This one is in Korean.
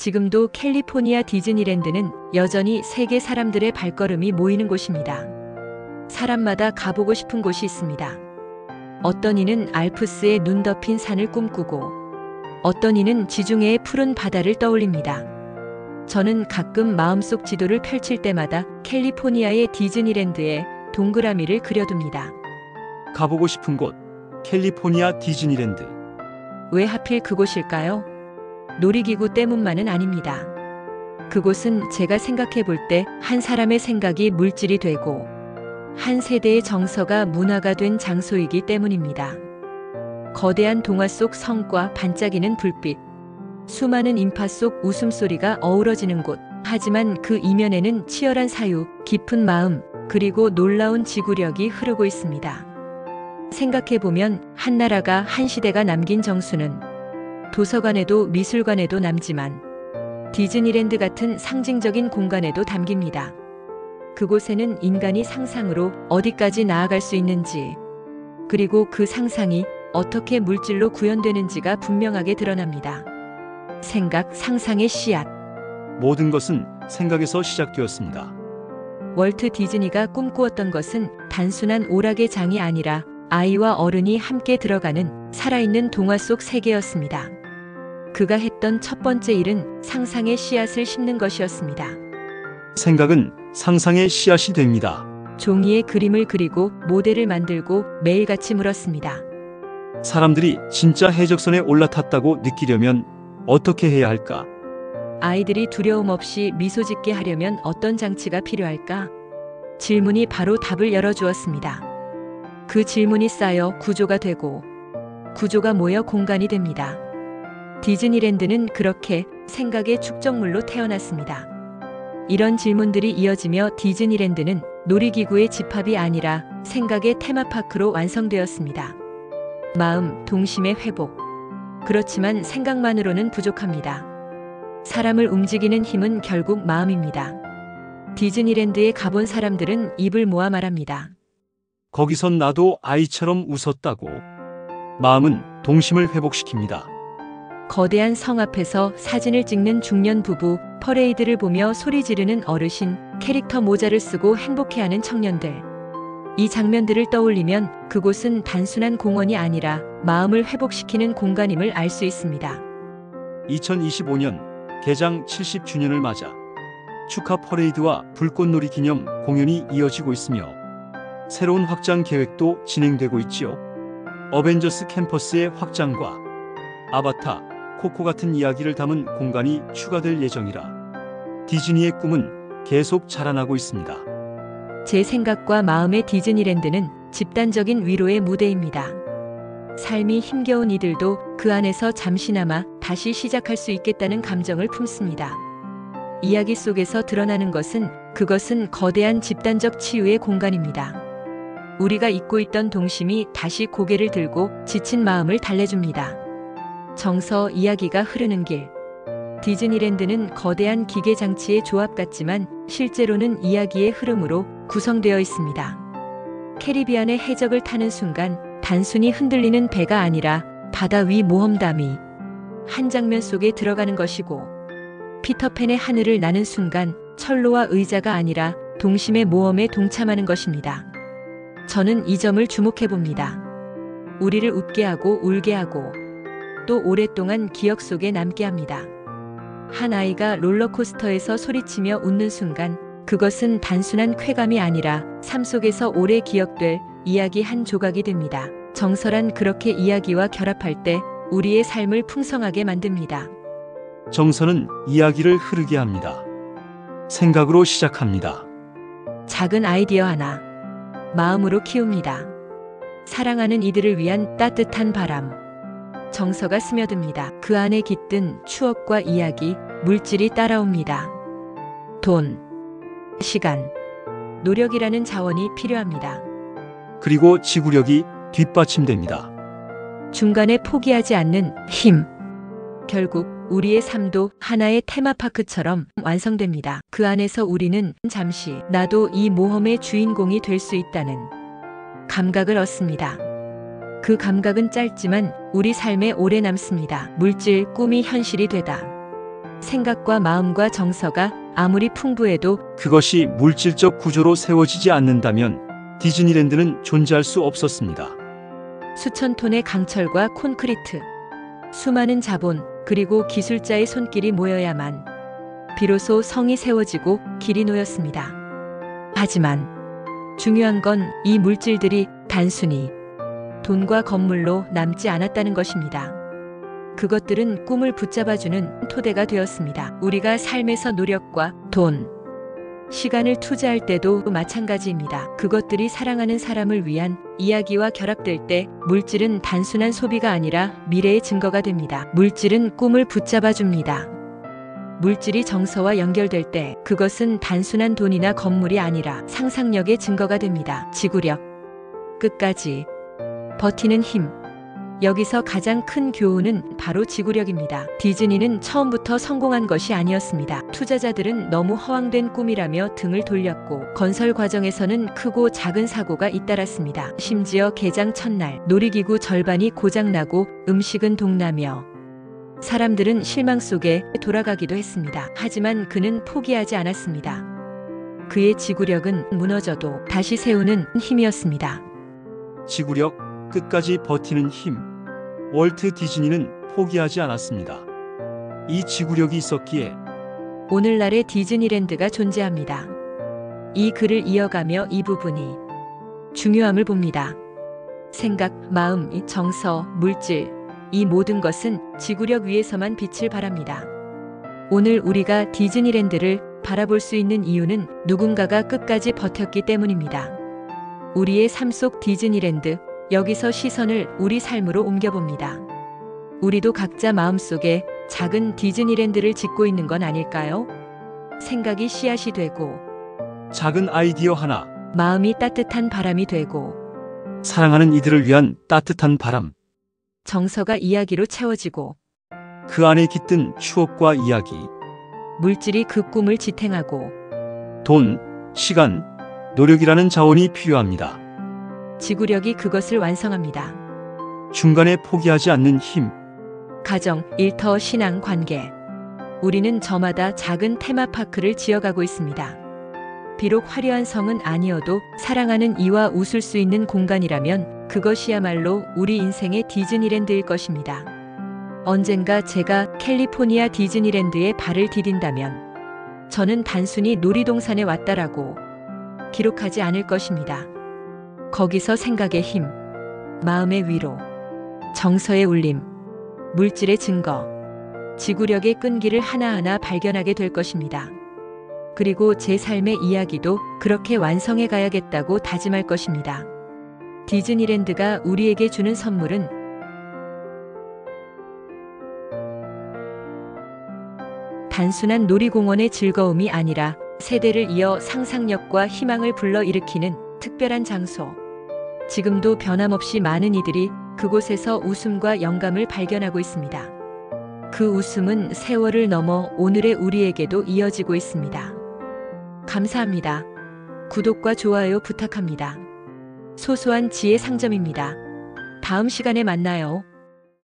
지금도 캘리포니아 디즈니랜드는 여전히 세계 사람들의 발걸음이 모이는 곳입니다. 사람마다 가보고 싶은 곳이 있습니다. 어떤 이는 알프스의 눈 덮인 산을 꿈꾸고 어떤 이는 지중해의 푸른 바다를 떠올립니다. 저는 가끔 마음속 지도를 펼칠 때마다 캘리포니아의 디즈니랜드에 동그라미를 그려둡니다. 가보고 싶은 곳, 캘리포니아 디즈니랜드. 왜 하필 그곳일까요? 놀이기구 때문만은 아닙니다. 그곳은 제가 생각해 볼 때 한 사람의 생각이 물질이 되고 한 세대의 정서가 문화가 된 장소이기 때문입니다. 거대한 동화 속 성과 반짝이는 불빛, 수많은 인파 속 웃음소리가 어우러지는 곳. 하지만 그 이면에는 치열한 사유, 깊은 마음, 그리고 놀라운 지구력이 흐르고 있습니다. 생각해보면 한 나라가 한 시대가 남긴 정수는 도서관에도 미술관에도 남지만 디즈니랜드 같은 상징적인 공간에도 담깁니다. 그곳에는 인간이 상상으로 어디까지 나아갈 수 있는지, 그리고 그 상상이 어떻게 물질로 구현되는지가 분명하게 드러납니다. 생각, 상상의 씨앗. 모든 것은 생각에서 시작되었습니다. 월트 디즈니가 꿈꾸었던 것은 단순한 오락의 장이 아니라 아이와 어른이 함께 들어가는 살아있는 동화 속 세계였습니다. 그가 했던 첫 번째 일은 상상의 씨앗을 심는 것이었습니다. 생각은 상상의 씨앗이 됩니다. 종이에 그림을 그리고 모델을 만들고 매일같이 물었습니다. 사람들이 진짜 해적선에 올라탔다고 느끼려면 어떻게 해야 할까? 아이들이 두려움 없이 미소 짓게 하려면 어떤 장치가 필요할까? 질문이 바로 답을 열어주었습니다. 그 질문이 쌓여 구조가 되고 구조가 모여 공간이 됩니다. 디즈니랜드는 그렇게 생각의 축적물로 태어났습니다. 이런 질문들이 이어지며 디즈니랜드는 놀이기구의 집합이 아니라 생각의 테마파크로 완성되었습니다. 마음, 동심의 회복. 그렇지만 생각만으로는 부족합니다. 사람을 움직이는 힘은 결국 마음입니다. 디즈니랜드에 가본 사람들은 입을 모아 말합니다. 거기선 나도 아이처럼 웃었다고. 마음은 동심을 회복시킵니다. 거대한 성 앞에서 사진을 찍는 중년 부부, 퍼레이드를 보며 소리 지르는 어르신, 캐릭터 모자를 쓰고 행복해하는 청년들. 이 장면들을 떠올리면 그곳은 단순한 공원이 아니라 마음을 회복시키는 공간임을 알 수 있습니다. 2025년 개장 70주년을 맞아 축하 퍼레이드와 불꽃놀이 기념 공연이 이어지고 있으며 새로운 확장 계획도 진행되고 있지요. 어벤져스 캠퍼스의 확장과 아바타, 코코 같은 이야기를 담은 공간이 추가될 예정이라 디즈니의 꿈은 계속 자라나고 있습니다. 제 생각과 마음의 디즈니랜드는 집단적인 위로의 무대입니다. 삶이 힘겨운 이들도 그 안에서 잠시나마 다시 시작할 수 있겠다는 감정을 품습니다. 이야기 속에서 드러나는 그것은 거대한 집단적 치유의 공간입니다. 우리가 잊고 있던 동심이 다시 고개를 들고 지친 마음을 달래줍니다. 정서, 이야기가 흐르는 길. 디즈니랜드는 거대한 기계 장치의 조합 같지만 실제로는 이야기의 흐름으로 구성되어 있습니다. 캐리비안의 해적을 타는 순간 단순히 흔들리는 배가 아니라 바다 위 모험담이 한 장면 속에 들어가는 것이고, 피터팬의 하늘을 나는 순간 철로와 의자가 아니라 동심의 모험에 동참하는 것입니다. 저는 이 점을 주목해 봅니다. 우리를 웃게 하고 울게 하고 또 오랫동안 기억 속에 남게 합니다. 한 아이가 롤러코스터에서 소리치며 웃는 순간 그것은 단순한 쾌감이 아니라 삶 속에서 오래 기억될 이야기 한 조각이 됩니다. 정서란 그렇게 이야기와 결합할 때 우리의 삶을 풍성하게 만듭니다. 정서는 이야기를 흐르게 합니다. 생각으로 시작합니다. 작은 아이디어 하나, 마음으로 키웁니다. 사랑하는 이들을 위한 따뜻한 바람. 정서가 스며듭니다. 그 안에 깃든 추억과 이야기, 물질이 따라옵니다. 돈, 시간, 노력이라는 자원이 필요합니다. 그리고 지구력이 뒷받침됩니다. 중간에 포기하지 않는 힘. 결국 우리의 삶도 하나의 테마파크처럼 완성됩니다. 그 안에서 우리는 잠시 나도 이 모험의 주인공이 될 수 있다는 감각을 얻습니다. 그 감각은 짧지만 우리 삶에 오래 남습니다. 물질, 꿈이 현실이 되다. 생각과 마음과 정서가 아무리 풍부해도 그것이 물질적 구조로 세워지지 않는다면 디즈니랜드는 존재할 수 없었습니다. 수천 톤의 강철과 콘크리트, 수많은 자본, 그리고 기술자의 손길이 모여야만 비로소 성이 세워지고 길이 놓였습니다. 하지만 중요한 건 이 물질들이 단순히 돈과 건물로 남지 않았다는 것입니다. 그것들은 꿈을 붙잡아주는 토대가 되었습니다. 우리가 삶에서 노력과 돈, 시간을 투자할 때도 마찬가지입니다. 그것들이 사랑하는 사람을 위한 이야기와 결합될 때 물질은 단순한 소비가 아니라 미래의 증거가 됩니다. 물질은 꿈을 붙잡아줍니다. 물질이 정서와 연결될 때 그것은 단순한 돈이나 건물이 아니라 상상력의 증거가 됩니다. 지구력, 끝까지 버티는 힘. 여기서 가장 큰 교훈은 바로 지구력입니다. 디즈니는 처음부터 성공한 것이 아니었습니다. 투자자들은 너무 허황된 꿈이라며 등을 돌렸고 건설 과정에서는 크고 작은 사고가 잇따랐습니다. 심지어 개장 첫날 놀이기구 절반이 고장나고 음식은 동나며 사람들은 실망 속에 돌아가기도 했습니다. 하지만 그는 포기하지 않았습니다. 그의 지구력은 무너져도 다시 세우는 힘이었습니다. 지구력, 끝까지 버티는 힘. 월트 디즈니는 포기하지 않았습니다. 이 지구력이 있었기에 오늘날의 디즈니랜드가 존재합니다. 이 글을 이어가며 이 부분이 중요함을 봅니다. 생각, 마음, 정서, 물질, 이 모든 것은 지구력 위에서만 빛을 발합니다. 오늘 우리가 디즈니랜드를 바라볼 수 있는 이유는 누군가가 끝까지 버텼기 때문입니다. 우리의 삶 속 디즈니랜드, 여기서 시선을 우리 삶으로 옮겨봅니다. 우리도 각자 마음속에 작은 디즈니랜드를 짓고 있는 건 아닐까요? 생각이 씨앗이 되고 작은 아이디어 하나, 마음이 따뜻한 바람이 되고 사랑하는 이들을 위한 따뜻한 바람, 정서가 이야기로 채워지고 그 안에 깃든 추억과 이야기, 물질이 그 꿈을 지탱하고 돈, 시간, 노력이라는 자원이 필요합니다. 지구력이 그것을 완성합니다. 중간에 포기하지 않는 힘. 가정, 일터, 신앙, 관계. 우리는 저마다 작은 테마파크를 지어가고 있습니다. 비록 화려한 성은 아니어도 사랑하는 이와 웃을 수 있는 공간이라면 그것이야말로 우리 인생의 디즈니랜드일 것입니다. 언젠가 제가 캘리포니아 디즈니랜드에 발을 디딘다면 저는 단순히 놀이동산에 왔다라고 기록하지 않을 것입니다. 거기서 생각의 힘, 마음의 위로, 정서의 울림, 물질의 증거, 지구력의 끈기를 하나하나 발견하게 될 것입니다. 그리고 제 삶의 이야기도 그렇게 완성해 가야겠다고 다짐할 것입니다. 디즈니랜드가 우리에게 주는 선물은 단순한 놀이공원의 즐거움이 아니라 세대를 이어 상상력과 희망을 불러일으키는 특별한 장소. 지금도 변함없이 많은 이들이 그곳에서 웃음과 영감을 발견하고 있습니다. 그 웃음은 세월을 넘어 오늘의 우리에게도 이어지고 있습니다. 감사합니다. 구독과 좋아요 부탁합니다. 소소한 지혜 상점입니다. 다음 시간에 만나요.